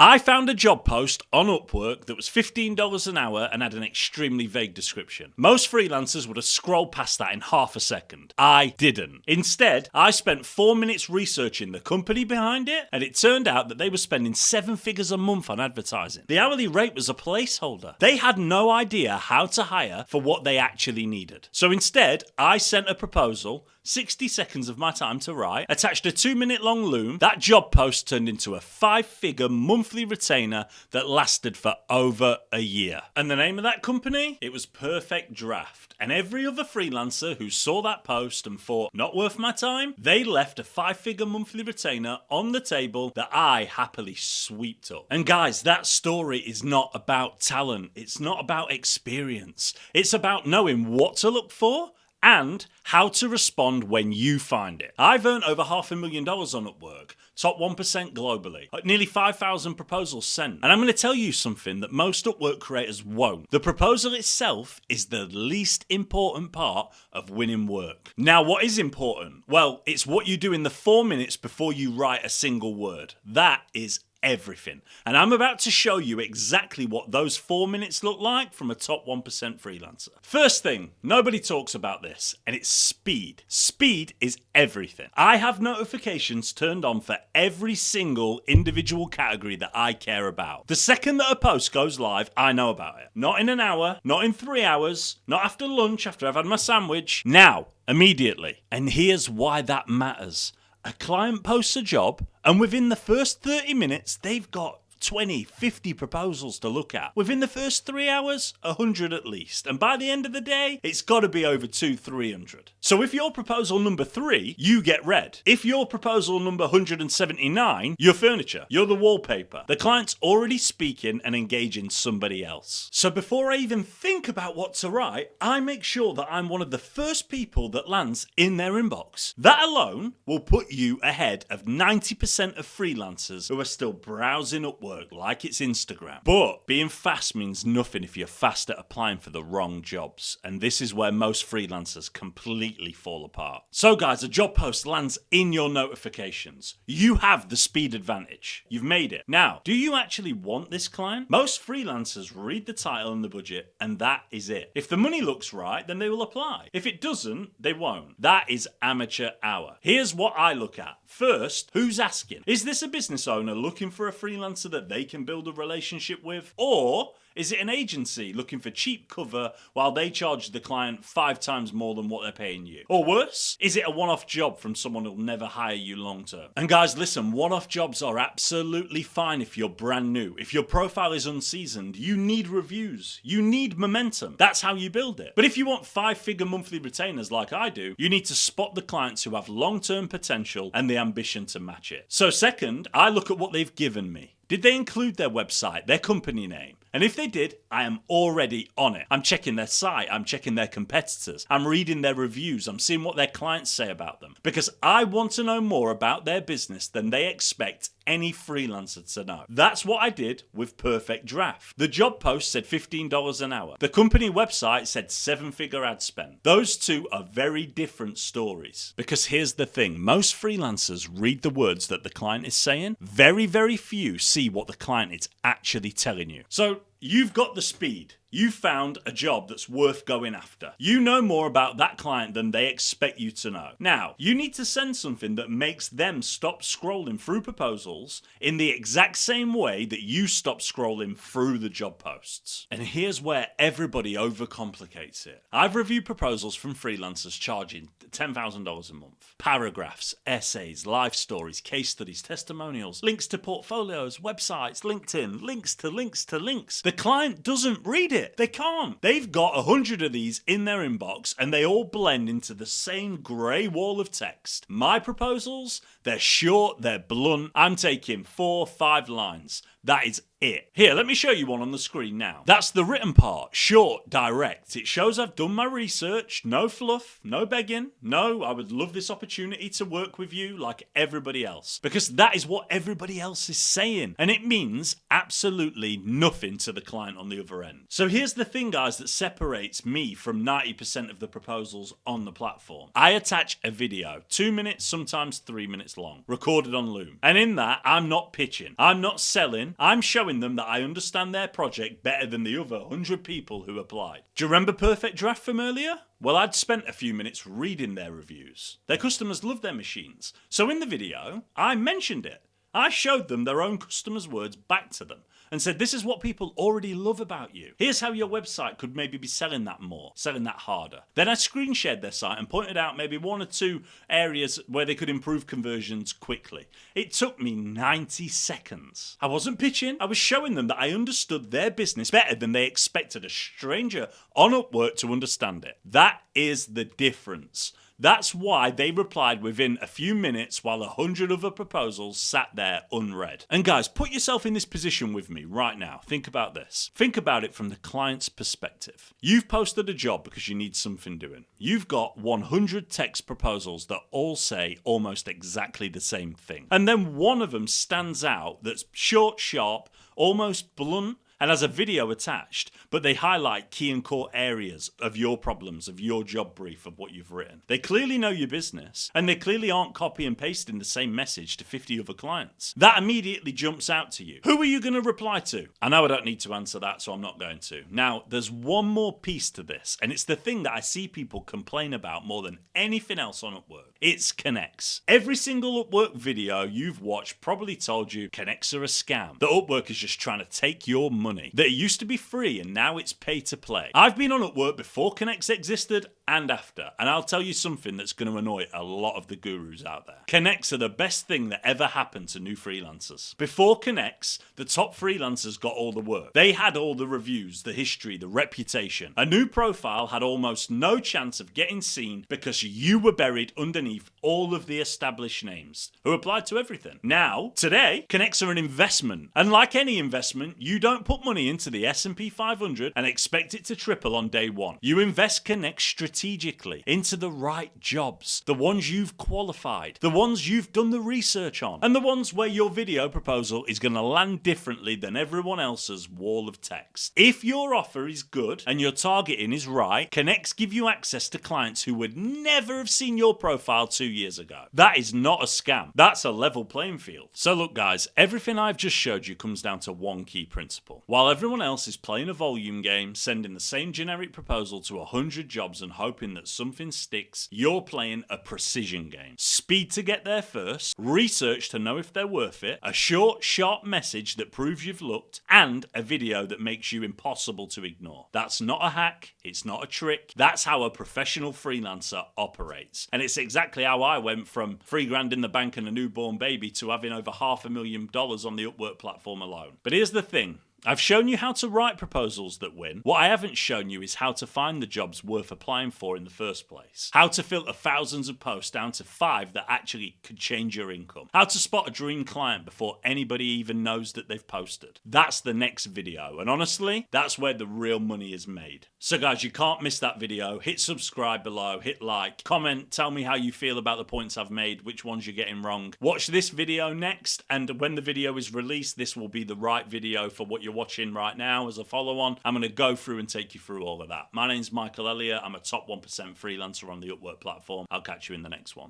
I found a job post on Upwork that was $15 an hour and had an extremely vague description. Most freelancers would have scrolled past that in half a second. I didn't. Instead, I spent 4 minutes researching the company behind it, and it turned out that they were spending 7 figures a month on advertising. The hourly rate was a placeholder. They had no idea how to hire for what they actually needed. So instead, I sent a proposal, 60 seconds of my time to write, attached a 2-minute long Loom. That job post turned into a 5-figure monthly retainer that lasted for over a year. And the name of that company? It was Perfect Draft. And every other freelancer who saw that post and thought, not worth my time, they left a 5-figure monthly retainer on the table that I happily swept up. And guys, that story is not about talent. It's not about experience. It's about knowing what to look for and how to respond when you find it. I've earned over $500,000 on Upwork, top 1% globally, nearly 5,000 proposals sent. And I'm going to tell you something that most Upwork creators won't. The proposal itself is the least important part of winning work. Now, what is important? Well, it's what you do in the 4 minutes before you write a single word. That is everything. And I'm about to show you exactly what those 4 minutes look like from a top 1% freelancer. First thing, nobody talks about this, and it's speed. Speed is everything. I have notifications turned on for every single individual category that I care about. The second that a post goes live, I know about it. Not in an hour, not in 3 hours, not after lunch, after I've had my sandwich. Now, immediately. And here's why that matters. A client posts a job, and within the first 30 minutes, they've got 20, 50 proposals to look at. Within the first 3 hours, 100 at least. And by the end of the day, it's got to be over 200-300. So if you're proposal number 3, you get read. If you're proposal number 179, you're furniture. You're the wallpaper. The client's already speaking and engaging somebody else. So before I even think about what to write, I make sure that I'm one of the first people that lands in their inbox. That alone will put you ahead of 90% of freelancers who are still browsing Upwork like it's Instagram. But being fast means nothing if you're fast at applying for the wrong jobs. And this is where most freelancers completely fall apart. So guys, a job post lands in your notifications. You have the speed advantage. You've made it. Now, do you actually want this client? Most freelancers read the title and the budget, and that is it. If the money looks right, then they will apply. If it doesn't, they won't. That is amateur hour. Here's what I look at. First, who's asking? Is this a business owner looking for a freelancer that they can build a relationship with? Or is it an agency looking for cheap cover while they charge the client 5 times more than what they're paying you? Or worse, is it a one-off job from someone who'll never hire you long-term? And guys, listen, one-off jobs are absolutely fine if you're brand new. If your profile is unseasoned, you need reviews. You need momentum. That's how you build it. But if you want 5-figure monthly retainers like I do, you need to spot the clients who have long-term potential and the ambition to match it. So second, I look at what they've given me. Did they include their website, their company name? And if they did, I am already on it. I'm checking their site, I'm checking their competitors, I'm reading their reviews, I'm seeing what their clients say about them. Because I want to know more about their business than they expect any freelancer to know. That's what I did with Perfect Draft. The job post said $15 an hour. The company website said 7-figure ad spend. Those two are very different stories. Because here's the thing, most freelancers read the words that the client is saying. Very, very few see what the client is actually telling you. So you've got the speed. You found a job that's worth going after. You know more about that client than they expect you to know. Now, you need to send something that makes them stop scrolling through proposals in the exact same way that you stop scrolling through the job posts. And here's where everybody overcomplicates it. I've reviewed proposals from freelancers charging $10,000 a month. Paragraphs, essays, life stories, case studies, testimonials, links to portfolios, websites, LinkedIn, links to links to links. The client doesn't read it. They can't. They've got 100 of these in their inbox and they all blend into the same grey wall of text. My proposals, they're short, they're blunt. I'm taking 4-5 lines. That is it. Here, let me show you one on the screen now. That's the written part. Short, direct. It shows I've done my research. No fluff, no begging. No, I would love this opportunity to work with you like everybody else. Because that is what everybody else is saying. And it means absolutely nothing to the client on the other end. So here's the thing, guys, that separates me from 90% of the proposals on the platform. I attach a video, 2 minutes, sometimes 3 minutes long, recorded on Loom. And in that, I'm not pitching. I'm not selling. I'm showing them that I understand their project better than the other 100 people who applied. Do you remember Perfect Draft from earlier? Well, I'd spent a few minutes reading their reviews. Their customers love their machines. So in the video, I mentioned it. I showed them their own customers' words back to them and said, this is what people already love about you. Here's how your website could maybe be selling that more, selling that harder. Then I screen shared their site and pointed out maybe 1 or 2 areas where they could improve conversions quickly. It took me 90 seconds. I wasn't pitching. I was showing them that I understood their business better than they expected a stranger on Upwork to understand it. That is the difference. That's why they replied within a few minutes while 100 other proposals sat there unread. And guys, put yourself in this position with me right now. Think about this. Think about it from the client's perspective. You've posted a job because you need something doing. You've got 100 text proposals that all say almost exactly the same thing. And then one of them stands out that's short, sharp, almost blunt, and has a video attached, but they highlight key and core areas of your problems, of your job brief, of what you've written. They clearly know your business, and they clearly aren't copy and pasting the same message to 50 other clients. That immediately jumps out to you. Who are you going to reply to? I know I don't need to answer that, so I'm not going to. Now, there's one more piece to this, and it's the thing that I see people complain about more than anything else on Upwork. It's connects. Every single Upwork video you've watched probably told you connects are a scam. That Upwork is just trying to take your money. That it used to be free and now it's pay to play. I've been on Upwork before Connects existed and after, and I'll tell you something that's going to annoy a lot of the gurus out there. Connects are the best thing that ever happened to new freelancers. Before Connects, the top freelancers got all the work. They had all the reviews, the history, the reputation. A new profile had almost no chance of getting seen because you were buried underneath all of the established names who applied to everything. Now, today, Connects are an investment. And like any investment, you don't put money into the S&P 500 and expect it to triple on day one. You invest Connects strategically into the right jobs, the ones you've qualified, the ones you've done the research on, and the ones where your video proposal is going to land differently than everyone else's wall of text. If your offer is good and your targeting is right, Connects give you access to clients who would never have seen your profile 2 years ago. That is not a scam. That's a level playing field. So look guys, everything I've just showed you comes down to one key principle. While everyone else is playing a volume game, sending the same generic proposal to 100 jobs and hoping that something sticks, you're playing a precision game. Speed to get there first, research to know if they're worth it, a short, sharp message that proves you've looked, and a video that makes you impossible to ignore. That's not a hack, it's not a trick, that's how a professional freelancer operates. And it's exactly how I went from $3,000 in the bank and a newborn baby to having over $500,000 on the Upwork platform alone. But here's the thing. I've shown you how to write proposals that win. What I haven't shown you is how to find the jobs worth applying for in the first place. How to filter thousands of posts down to 5 that actually could change your income. How to spot a dream client before anybody even knows that they've posted. That's the next video, and honestly, that's where the real money is made. So guys, you can't miss that video. Hit subscribe below, hit like, comment, tell me how you feel about the points I've made, which ones you're getting wrong. Watch this video next, and when the video is released, this will be the right video for what you're watching right now as a follow-on. I'm going to go through and take you through all of that. My name's Michael Elliott. I'm a top 1% freelancer on the Upwork platform. I'll catch you in the next one.